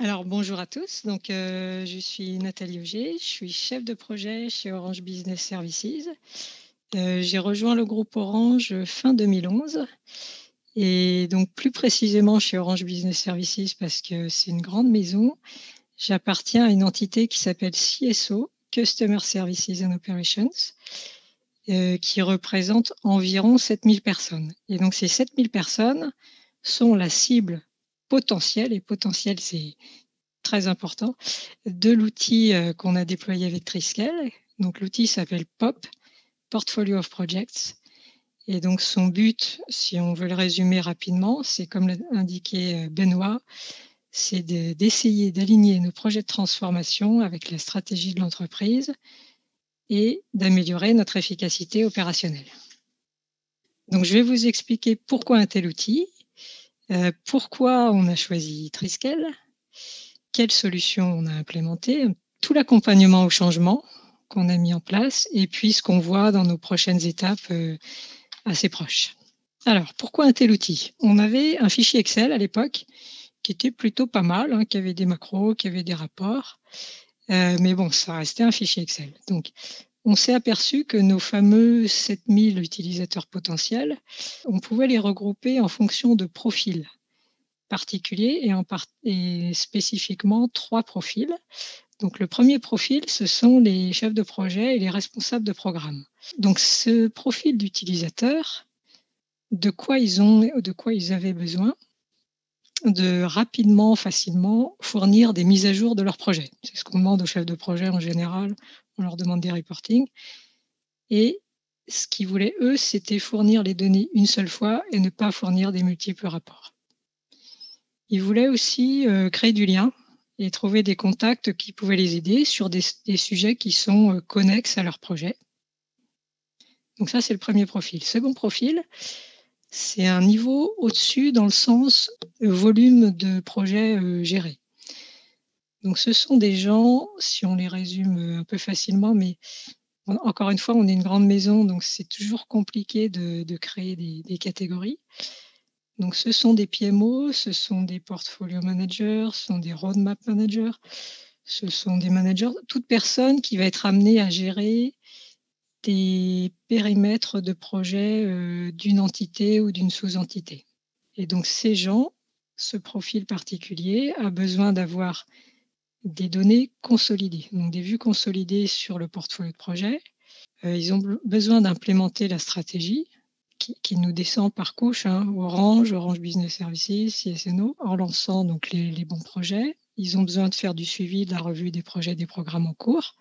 Alors bonjour à tous, je suis Nathalie Auger, je suis chef de projet chez Orange Business Services. J'ai rejoint le groupe Orange fin 2011 et donc plus précisément chez Orange Business Services parce que c'est une grande maison. J'appartiens à une entité qui s'appelle CSO, Customer Services and Operations, qui représente environ 7000 personnes. Et donc ces 7000 personnes sont la cible potentielle, et potentielle c'est très important, de l'outil qu'on a déployé avec Triskel. Donc l'outil s'appelle POP, Portfolio of Projects. Et donc son but, si on veut le résumer rapidement, c'est comme l'a indiqué Benoît, c'est d'essayer d'aligner nos projets de transformation avec la stratégie de l'entreprise et d'améliorer notre efficacité opérationnelle. Donc je vais vous expliquer pourquoi un tel outil, pourquoi on a choisi Triskel, quelles solutions on a implémentées, tout l'accompagnement au changement qu'on a mis en place et puis ce qu'on voit dans nos prochaines étapes assez proches. Alors, pourquoi un tel outil? On avait un fichier Excel à l'époque qui était plutôt pas mal, qui avait des macros, qui avait des rapports, mais bon, ça restait un fichier Excel. Donc, on s'est aperçu que nos fameux 7000 utilisateurs potentiels, on pouvait les regrouper en fonction de profils particuliers et spécifiquement 3 profils. Donc le premier profil, ce sont les chefs de projet et les responsables de programme. Donc ce profil d'utilisateur, de quoi ils avaient besoin? De rapidement, facilement fournir des mises à jour de leur projet. C'est ce qu'on demande aux chefs de projet en général, on leur demande des reportings. Et ce qu'ils voulaient, eux, c'était fournir les données une seule fois et ne pas fournir des multiples rapports. Ils voulaient aussi créer du lien et trouver des contacts qui pouvaient les aider sur des sujets qui sont connexes à leur projet. Donc ça, c'est le premier profil. Second profil, c'est un niveau au-dessus dans le sens volume de projets gérés. Donc ce sont des gens, si on les résume un peu facilement, mais encore une fois, on est une grande maison, donc c'est toujours compliqué de créer des catégories. Donc ce sont des PMO, ce sont des portfolio managers, ce sont des roadmap managers, ce sont des managers, toute personne qui va être amenée à gérer des périmètres de projet d'une entité ou d'une sous-entité. Et donc ces gens, ce profil particulier a besoin d'avoir des données consolidées, donc des vues consolidées sur le portfolio de projet. Ils ont besoin d'implémenter la stratégie qui nous descend par couche, Orange Business Services, CSNO, en lançant donc les bons projets. Ils ont besoin de faire du suivi, de la revue des projets, des programmes en cours.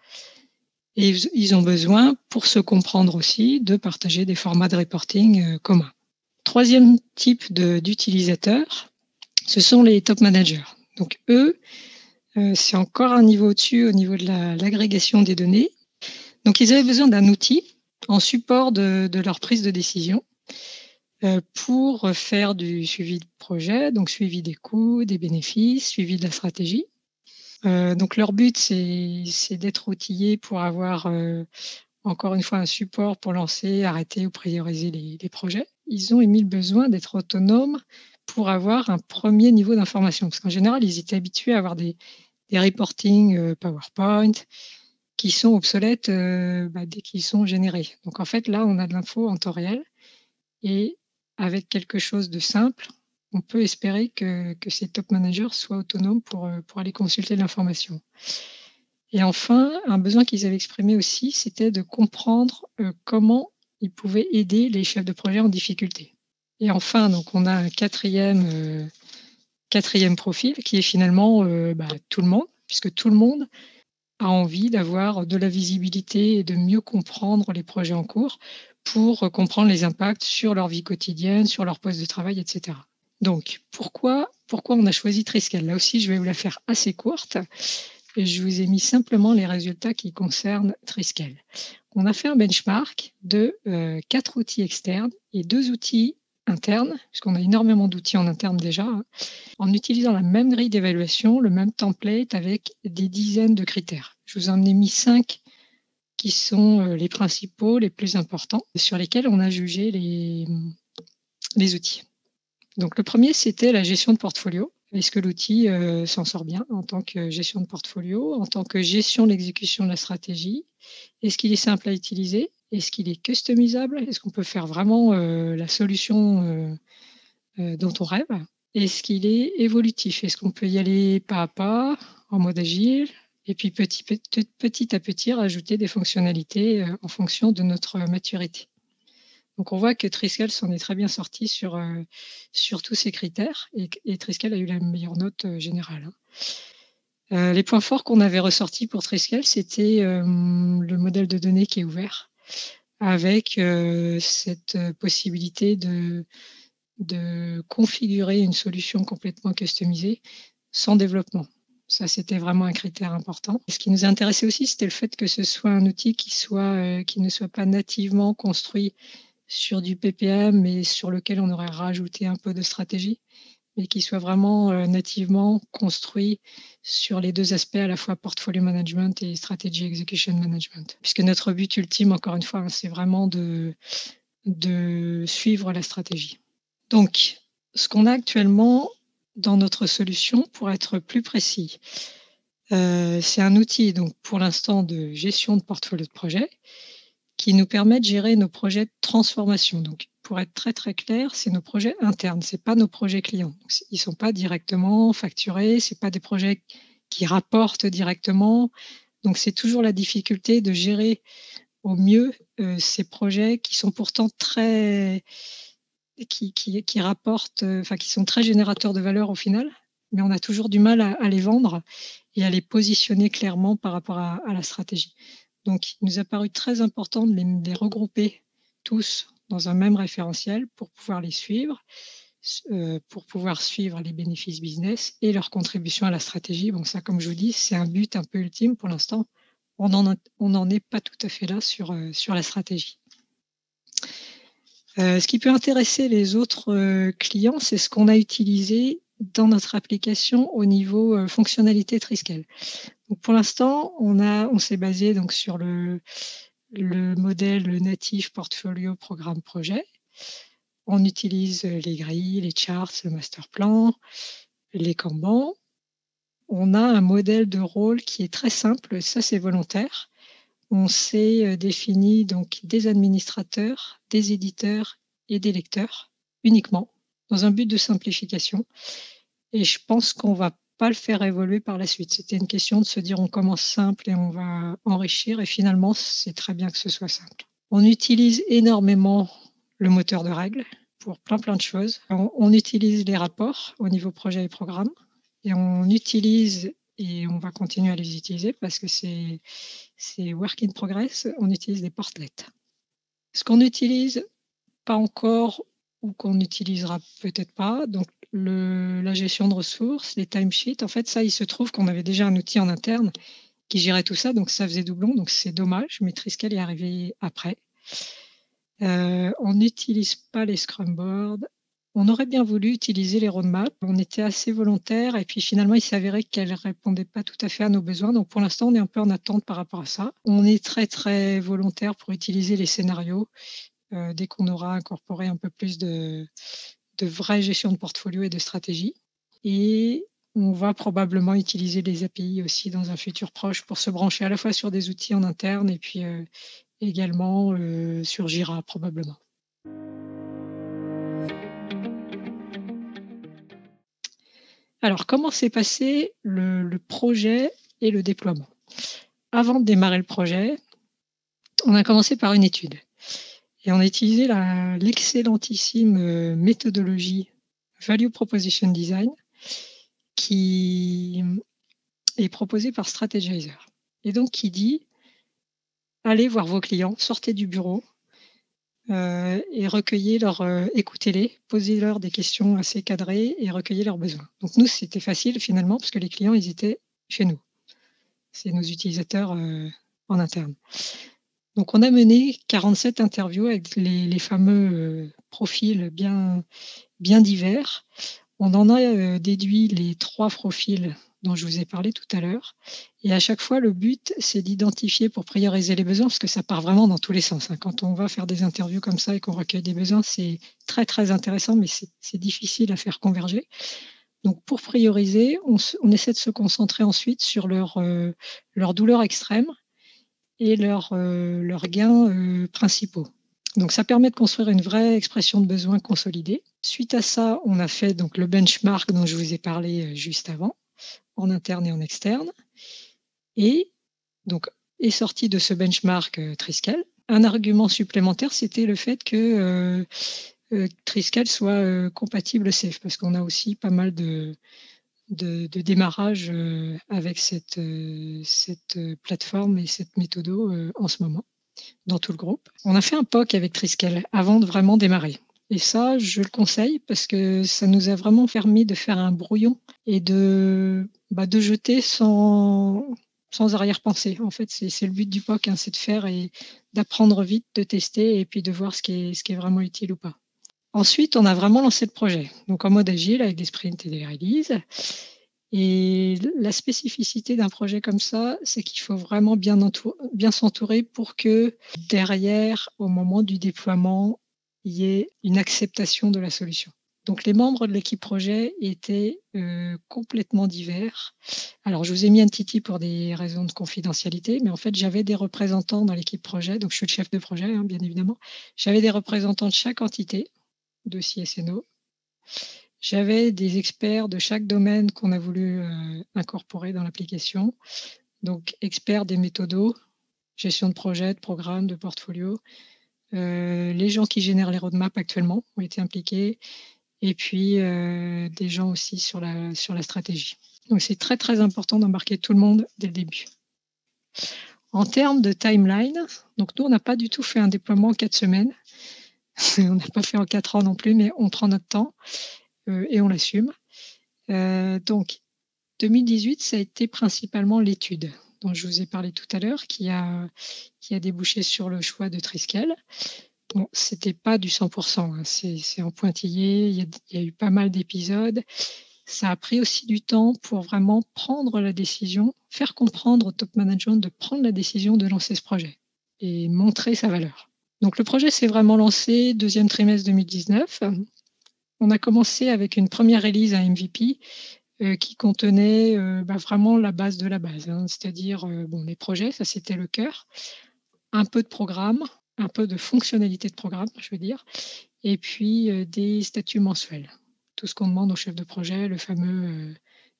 Et ils ont besoin, pour se comprendre aussi, de partager des formats de reporting communs. Troisième type d'utilisateurs, ce sont les top managers. Donc eux, c'est encore un niveau au-dessus au niveau de l'agrégation des données. Donc ils avaient besoin d'un outil en support de leur prise de décision pour faire du suivi de projet, donc suivi des coûts, des bénéfices, suivi de la stratégie. Donc leur but, c'est d'être outillés pour avoir encore une fois un support pour lancer, arrêter ou prioriser les projets. Ils ont émis le besoin d'être autonomes pour avoir un premier niveau d'information, parce qu'en général, ils étaient habitués à avoir des reportings PowerPoint qui sont obsolètes dès qu'ils sont générés. Donc en fait, là, on a de l'info en temps réel et avec quelque chose de simple, on peut espérer que ces top managers soient autonomes pour aller consulter l'information. Et enfin, un besoin qu'ils avaient exprimé aussi, c'était de comprendre comment ils pouvaient aider les chefs de projet en difficulté. Et enfin, donc on a un quatrième profil qui est finalement tout le monde, puisque tout le monde a envie d'avoir de la visibilité et de mieux comprendre les projets en cours pour comprendre les impacts sur leur vie quotidienne, sur leur poste de travail, etc. Donc, pourquoi on a choisi Triskel? Là aussi, je vais vous la faire assez courte. Et je vous ai mis simplement les résultats qui concernent Triskel. On a fait un benchmark de 4 outils externes et 2 outils internes, puisqu'on a énormément d'outils en interne déjà, en utilisant la même grille d'évaluation, le même template avec des dizaines de critères. Je vous en ai mis 5 qui sont les principaux, les plus importants, sur lesquels on a jugé les outils. Donc le premier, c'était la gestion de portfolio. Est-ce que l'outil s'en sort bien en tant que gestion de portfolio, en tant que gestion de l'exécution de la stratégie? Est-ce qu'il est simple à utiliser? Est-ce qu'il est customisable? Est-ce qu'on peut faire vraiment la solution dont on rêve? Est-ce qu'il est évolutif? Est-ce qu'on peut y aller pas à pas, en mode agile, et puis petit à petit rajouter des fonctionnalités en fonction de notre maturité? Donc on voit que Triskel s'en est très bien sorti sur tous ces critères et Triskel a eu la meilleure note générale, hein. Les points forts qu'on avait ressortis pour Triskel, c'était le modèle de données qui est ouvert, avec cette possibilité de configurer une solution complètement customisée sans développement. Ça, c'était vraiment un critère important. Ce qui nous a intéressé aussi, c'était le fait que ce soit un outil qui ne soit pas nativement construit sur du PPM, mais sur lequel on aurait rajouté un peu de stratégie, mais qui soit vraiment nativement construit sur les 2 aspects, à la fois portfolio management et strategy execution management. Puisque notre but ultime, encore une fois, hein, c'est vraiment de suivre la stratégie. Donc, ce qu'on a actuellement dans notre solution, pour être plus précis, c'est un outil, donc pour l'instant, de gestion de portfolio de projet, qui nous permet de gérer nos projets de transformation. Donc, pour être très, très clair, c'est nos projets internes, c'est pas nos projets clients. Ils sont pas directement facturés, c'est pas des projets qui rapportent directement. Donc, c'est toujours la difficulté de gérer au mieux ces projets qui sont pourtant très qui rapportent, enfin qui sont très générateurs de valeur au final, mais on a toujours du mal à les vendre et à les positionner clairement par rapport à la stratégie. Donc il nous a paru très important de les regrouper tous dans un même référentiel pour pouvoir les suivre, pour pouvoir suivre les bénéfices business et leur contribution à la stratégie. Bon ça, comme je vous dis, c'est un but un peu ultime pour l'instant. On n'en est pas tout à fait là sur la stratégie. Ce qui peut intéresser les autres clients, c'est ce qu'on a utilisé dans notre application au niveau fonctionnalité Triskel. Donc pour l'instant, on s'est basé donc sur le modèle natif portfolio programme projet. On utilise les grilles, les charts, le master plan, les Kanban. On a un modèle de rôle qui est très simple, ça c'est volontaire. On s'est défini donc des administrateurs, des éditeurs et des lecteurs uniquement, dans un but de simplification. Et je pense qu'on ne va pas le faire évoluer par la suite. C'était une question de se dire on commence simple et on va enrichir, et finalement, c'est très bien que ce soit simple. On utilise énormément le moteur de règles pour plein de choses. On utilise les rapports au niveau projet et programme, et on utilise, et on va continuer à les utiliser parce que c'est work in progress, on utilise des portlets. Ce qu'on n'utilise pas encore ou qu'on n'utilisera peut-être pas, donc la gestion de ressources, les timesheets, en fait, ça, il se trouve qu'on avait déjà un outil en interne qui gérait tout ça, donc ça faisait doublon, donc c'est dommage, mais Triskel est arrivé après. On n'utilise pas les Scrum Boards. On aurait bien voulu utiliser les roadmaps. On était assez volontaires et puis finalement, il s'avérait qu'elles ne répondaient pas tout à fait à nos besoins. Donc pour l'instant, on est un peu en attente par rapport à ça. On est très, très volontaire pour utiliser les scénarios dès qu'on aura incorporé un peu plus de vraie gestion de portfolio et de stratégie. Et on va probablement utiliser les API aussi dans un futur proche pour se brancher à la fois sur des outils en interne et puis également sur Jira probablement. Alors, comment s'est passé le projet et le déploiement? Avant de démarrer le projet, on a commencé par une étude et on a utilisé l'excellentissime méthodologie Value Proposition Design qui est proposée par Strategizer et donc qui dit: allez voir vos clients, sortez du bureau et écoutez-les, posez-leur des questions assez cadrées et recueillez leurs besoins. Donc nous, c'était facile finalement parce que les clients, ils étaient chez nous. C'est nos utilisateurs en interne. Donc on a mené 47 interviews avec les fameux profils bien divers. On en a déduit les 3 profils dont je vous ai parlé tout à l'heure. Et à chaque fois, le but, c'est d'identifier pour prioriser les besoins, parce que ça part vraiment dans tous les sens, hein. Quand on va faire des interviews comme ça et qu'on recueille des besoins, c'est très, très intéressant, mais c'est difficile à faire converger. Donc pour prioriser, on essaie de se concentrer ensuite sur leurs douleurs extrêmes et leurs gains, principaux. Donc ça permet de construire une vraie expression de besoin consolidée. Suite à ça, on a fait donc le benchmark dont je vous ai parlé, juste avant, en interne et en externe. Et donc est sorti de ce benchmark, Triskel. Un argument supplémentaire, c'était le fait que, Triskel soit, compatible Safe, parce qu'on a aussi pas mal de démarrage, avec cette plateforme et cette méthode, en ce moment, dans tout le groupe. On a fait un POC avec Triskel avant de vraiment démarrer. Et ça, je le conseille parce que ça nous a vraiment permis de faire un brouillon et de jeter sans arrière-pensée. En fait, c'est le but du POC, hein, c'est de faire et d'apprendre vite, de tester et puis de voir ce qui est vraiment utile ou pas. Ensuite, on a vraiment lancé le projet, donc en mode agile avec des sprints et des releases. Et la spécificité d'un projet comme ça, c'est qu'il faut vraiment bien s'entourer pour que derrière, au moment du déploiement, il y ait une acceptation de la solution. Donc les membres de l'équipe projet étaient, complètement divers. Alors je vous ai mis un Titi pour des raisons de confidentialité, mais en fait, j'avais des représentants dans l'équipe projet, donc je suis le chef de projet, hein, bien évidemment. J'avais des représentants de chaque entité, de CSNO. J'avais des experts de chaque domaine qu'on a voulu, incorporer dans l'application. Donc experts des méthodos, gestion de projet, de programme, de portfolio. Les gens qui génèrent les roadmaps actuellement ont été impliqués et puis, des gens aussi sur la stratégie. Donc c'est très, très important d'embarquer tout le monde dès le début. En termes de timeline, donc nous, on n'a pas du tout fait un déploiement en 4 semaines. On n'a pas fait en 4 ans non plus, mais on prend notre temps, et on l'assume. Donc 2018, ça a été principalement l'étude dont je vous ai parlé tout à l'heure, qui a débouché sur le choix de Triskel. Bon, c'était pas du 100%, hein, c'est en pointillé, il y a eu pas mal d'épisodes. Ça a pris aussi du temps pour vraiment prendre la décision, faire comprendre au top management de prendre la décision de lancer ce projet et montrer sa valeur. Donc le projet s'est vraiment lancé deuxième trimestre 2019. On a commencé avec une première release à MVP, qui contenait, vraiment la base de la base, hein. C'est-à-dire, les projets, ça c'était le cœur, un peu de programme, un peu de fonctionnalité de programme, je veux dire, et puis, des statuts mensuels. Tout ce qu'on demande au chef de projet, le fameux,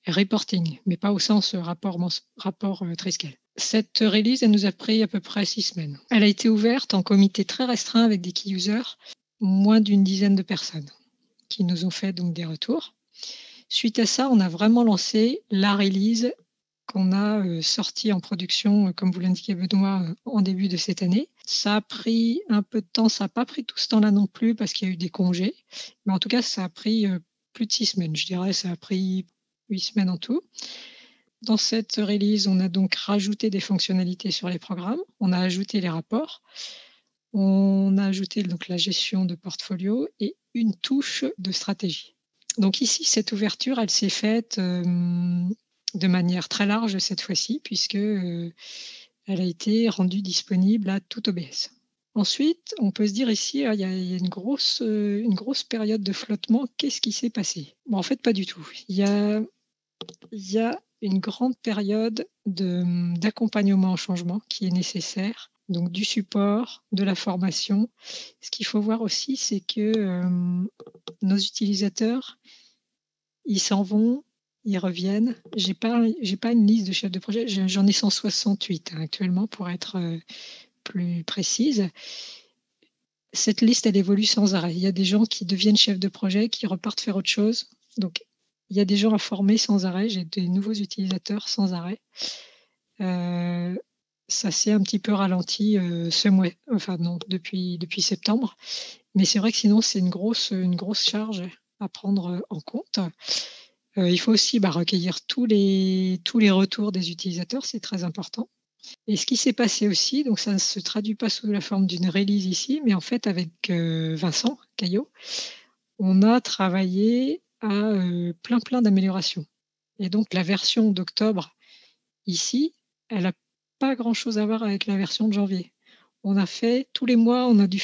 reporting, mais pas au sens, rapport, Triskel. Cette release, elle nous a pris à peu près 6 semaines. Elle a été ouverte en comité très restreint avec des key users, moins d'une dizaine de personnes qui nous ont fait donc des retours. Suite à ça, on a vraiment lancé la release qu'on a, sortie en production, comme vous l'indiquait Benoît, en début de cette année. Ça a pris un peu de temps, ça n'a pas pris tout ce temps-là non plus parce qu'il y a eu des congés, mais en tout cas, ça a pris, plus de 6 semaines. Je dirais, ça a pris 8 semaines en tout. Dans cette release, on a donc rajouté des fonctionnalités sur les programmes, on a ajouté les rapports, on a ajouté donc la gestion de portfolio et une touche de stratégie. Donc ici, cette ouverture, elle s'est faite, de manière très large cette fois-ci puisque, elle a été rendue disponible à tout OBS. Ensuite, on peut se dire ici, ah, il y a une grosse période de flottement. Qu'est-ce qui s'est passé? En fait, pas du tout. Il y a une grande période d'accompagnement au changement qui est nécessaire, donc du support, de la formation. Ce qu'il faut voir aussi, c'est que, nos utilisateurs, ils s'en vont, ils reviennent. J'ai pas une liste de chefs de projet, j'en ai 168, hein, actuellement pour être, plus précise. Cette liste, elle évolue sans arrêt. Il y a des gens qui deviennent chefs de projet, qui repartent faire autre chose. Donc il y a des gens à former sans arrêt, j'ai des nouveaux utilisateurs sans arrêt. Ça s'est un petit peu ralenti, ce mois, enfin non, depuis septembre. Mais c'est vrai que sinon c'est une grosse charge à prendre, en compte. Il faut aussi, recueillir tous les retours des utilisateurs, c'est très important. Et ce qui s'est passé aussi, donc ça ne se traduit pas sous la forme d'une release ici, mais en fait avec, Vincent Caillot, on a travaillé à, plein d'améliorations. Et donc la version d'octobre ici, elle a pas grand-chose à voir avec la version de janvier. On a fait tous les mois, on a dû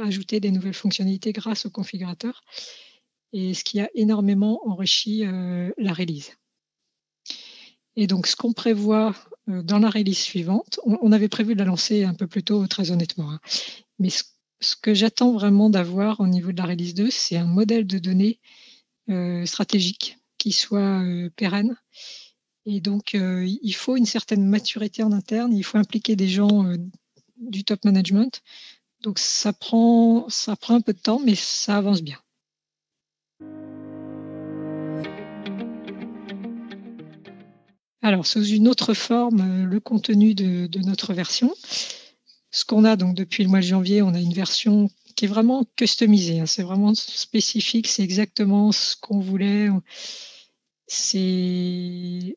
ajouter des nouvelles fonctionnalités grâce au configurateur et ce qui a énormément enrichi la release. Et donc, ce qu'on prévoit dans la release suivante, on avait prévu de la lancer un peu plus tôt, très honnêtement, hein. Mais ce que j'attends vraiment d'avoir au niveau de la release 2, c'est un modèle de données stratégique qui soit pérenne. Et donc, il faut une certaine maturité en interne, il faut impliquer des gens du top management. Donc, ça prend un peu de temps, mais ça avance bien. Alors, sous une autre forme, le contenu de notre version. Ce qu'on a donc depuis le mois de janvier, on a une version qui est vraiment customisée, hein. C'est vraiment spécifique, c'est exactement ce qu'on voulait. C'est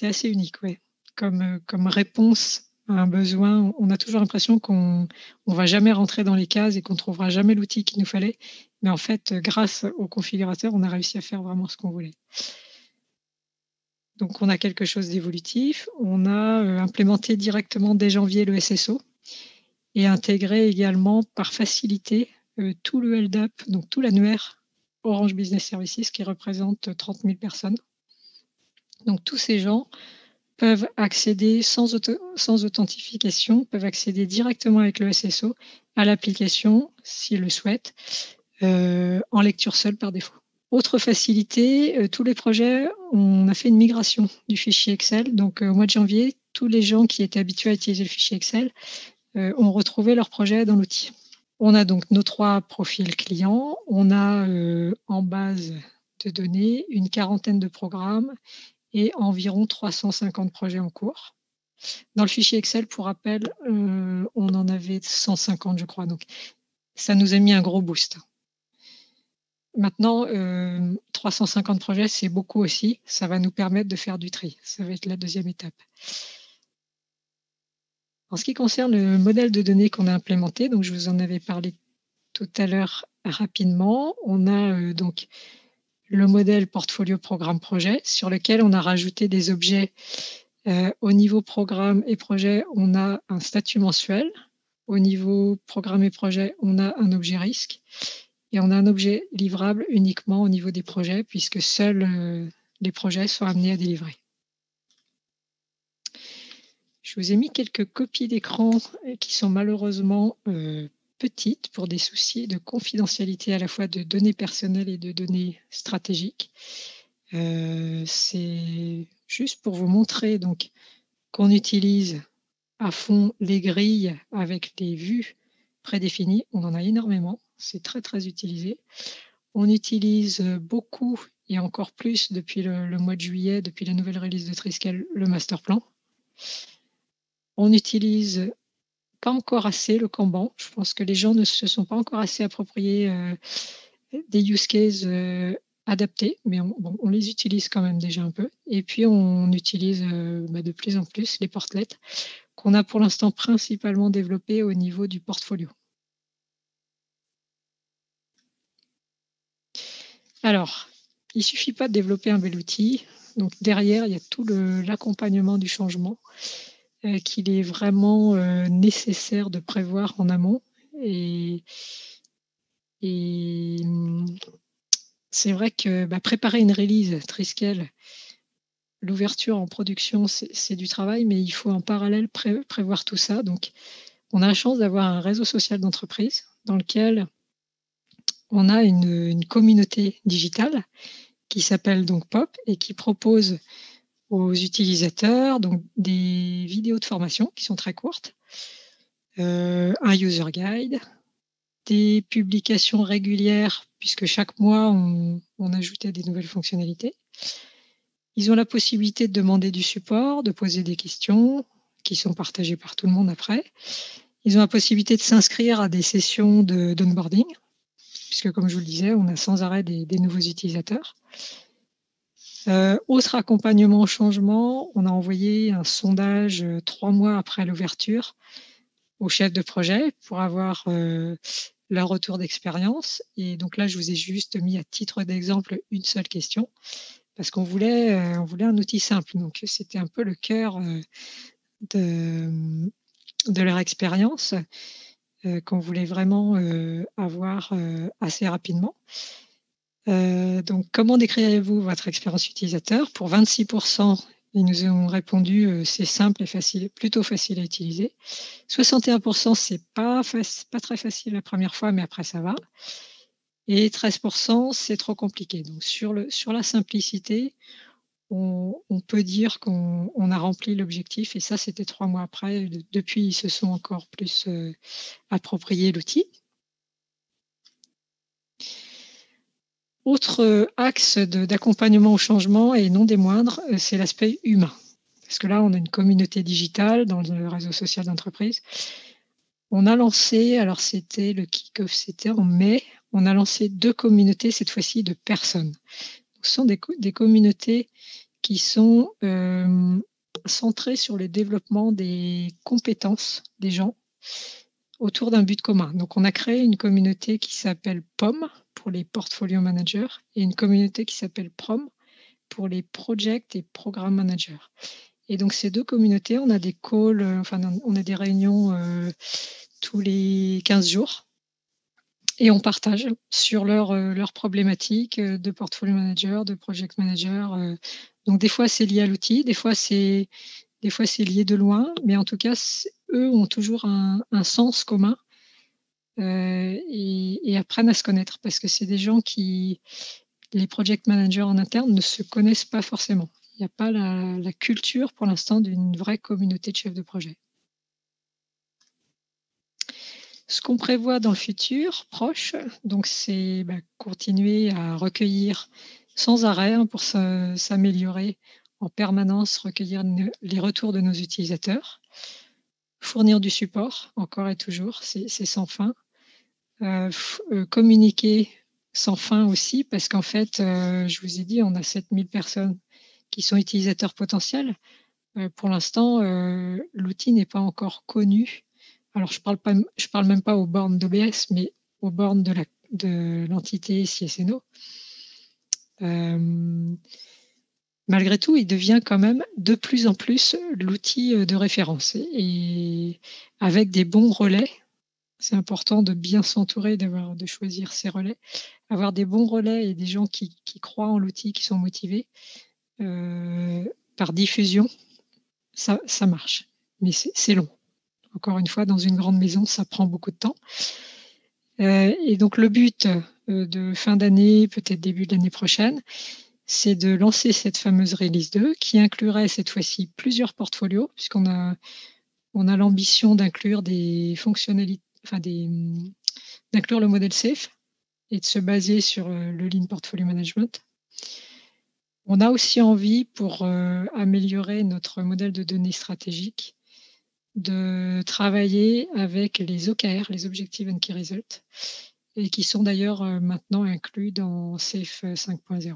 assez unique, ouais. Comme réponse à un besoin. On a toujours l'impression qu'on va jamais rentrer dans les cases et qu'on trouvera jamais l'outil qu'il nous fallait. Mais en fait, grâce au configurateur, on a réussi à faire vraiment ce qu'on voulait. Donc on a quelque chose d'évolutif. On a implémenté directement dès janvier le SSO et intégré également par facilité tout le LDAP, donc tout l'annuaire Orange Business Services qui représente 30 000 personnes. Donc tous ces gens peuvent accéder sans authentification, peuvent accéder directement avec le SSO à l'application s'ils le souhaitent, en lecture seule par défaut. Autre facilité, tous les projets, on a fait une migration du fichier Excel. Donc au mois de janvier, tous les gens qui étaient habitués à utiliser le fichier Excel ont retrouvé leur projet dans l'outil. On a donc nos 3 profils clients. On a en base de données une quarantaine de programmes et environ 350 projets en cours. Dans le fichier Excel, pour rappel, on en avait 150, je crois. Donc, ça nous a mis un gros boost. Maintenant, 350 projets, c'est beaucoup aussi. Ça va nous permettre de faire du tri. Ça va être la deuxième étape. En ce qui concerne le modèle de données qu'on a implémenté, donc je vous en avais parlé tout à l'heure rapidement, on a donc le modèle portfolio programme projet sur lequel on a rajouté des objets. Au niveau programme et projet, on a un statut mensuel. Au niveau programme et projet, on a un objet risque et on a un objet livrable uniquement au niveau des projets puisque seuls les projets sont amenés à délivrer. Je vous ai mis quelques copies d'écran qui sont malheureusement petites pour des soucis de confidentialité à la fois de données personnelles et de données stratégiques. C'est juste pour vous montrer donc qu'on utilise à fond les grilles avec les vues prédéfinies. On en a énormément, c'est très très utilisé. On utilise beaucoup et encore plus depuis le mois de juillet, depuis la nouvelle release de Triskel, le master plan. On n'utilise pas encore assez le Kanban. Je pense que les gens ne se sont pas encore assez appropriés des use cases adaptés, mais on les utilise quand même déjà un peu. Et puis on utilise de plus en plus les portlets qu'on a pour l'instant principalement développés au niveau du portfolio. Alors, il ne suffit pas de développer un bel outil. Donc derrière, il y a tout l'accompagnement du changement qu'il est vraiment nécessaire de prévoir en amont. Et c'est vrai que préparer une release Triskel, l'ouverture en production, c'est du travail, mais il faut en parallèle prévoir tout ça. Donc, on a la chance d'avoir un réseau social d'entreprise dans lequel on a une communauté digitale qui s'appelle donc POP et qui propose aux utilisateurs donc des vidéos de formation qui sont très courtes, un user guide, des publications régulières puisque chaque mois on ajoutait des nouvelles fonctionnalités. Ils ont la possibilité de demander du support, de poser des questions qui sont partagées par tout le monde après. Ils ont la possibilité de s'inscrire à des sessions d'onboarding puisque comme je vous le disais, on a sans arrêt des nouveaux utilisateurs. Autre accompagnement au changement, on a envoyé un sondage 3 mois après l'ouverture aux chefs de projet pour avoir leur retour d'expérience. Et donc là, je vous ai juste mis à titre d'exemple une seule question parce qu'on voulait un outil simple. Donc c'était un peu le cœur de leur expérience qu'on voulait vraiment avoir assez rapidement. Donc comment décririez-vous votre expérience utilisateur? Pour 26, ils nous ont répondu, «C'est simple et facile, plutôt facile à utiliser». 61, c'est pas très facile la première fois, mais après ça va. Et 13, c'est trop compliqué. Donc sur la simplicité, on peut dire qu'on a rempli l'objectif, et ça, c'était 3 mois après. Depuis, ils se sont encore plus, approprié l'outil. Autre, axe d'accompagnement au changement et non des moindres, c'est l'aspect humain. Parce que là, on a une communauté digitale dans le réseau social d'entreprise. On a lancé, alors c'était le kick-off, c'était en mai, on a lancé 2 communautés, cette fois-ci de personnes. Ce sont des communautés qui sont, centrées sur le développement des compétences des gens autour d'un but commun. Donc on a créé une communauté qui s'appelle POM pour les portfolio managers et une communauté qui s'appelle PROM pour les project et programme managers. Et donc ces 2 communautés, on a des calls, enfin on a des réunions, tous les 15 jours, et on partage sur leurs problématiques, de portfolio manager, de project manager, donc des fois c'est lié à l'outil, des fois c'est lié de loin, mais en tout cas eux ont toujours un sens commun, et apprennent à se connaître parce que c'est des gens qui les project managers en interne ne se connaissent pas forcément. Il n'y a pas la culture pour l'instant d'une vraie communauté de chefs de projet. Ce qu'on prévoit dans le futur proche, donc c'est, continuer à recueillir sans arrêt, hein, pour s'améliorer en permanence, recueillir les retours de nos utilisateurs, fournir du support encore et toujours, c'est sans fin, communiquer sans fin aussi parce qu'en fait, je vous ai dit, on a 7 000 personnes qui sont utilisateurs potentiels. Pour l'instant, l'outil n'est pas encore connu. Alors je parle même pas aux bornes d'OBS, mais aux bornes de l'entité CSNO. Malgré tout, il devient quand même de plus en plus l'outil, de référence, et avec des bons relais. C'est important de bien s'entourer, de choisir ses relais. Avoir des bons relais et des gens qui croient en l'outil, qui sont motivés, par diffusion, ça marche, mais c'est long. Encore une fois, dans une grande maison, ça prend beaucoup de temps. Et donc le but, de fin d'année, peut-être début de l'année prochaine, c'est de lancer cette fameuse release 2 qui inclurait cette fois-ci plusieurs portfolios, puisqu'on a l'ambition d'inclure des fonctionnalités, enfin d'inclure le modèle SAFe et de se baser sur, le Lean Portfolio Management. On a aussi envie, pour, améliorer notre modèle de données stratégique, de travailler avec les OKR, les Objective and Key Results, et qui sont d'ailleurs, maintenant inclus dans SAFe 5.0.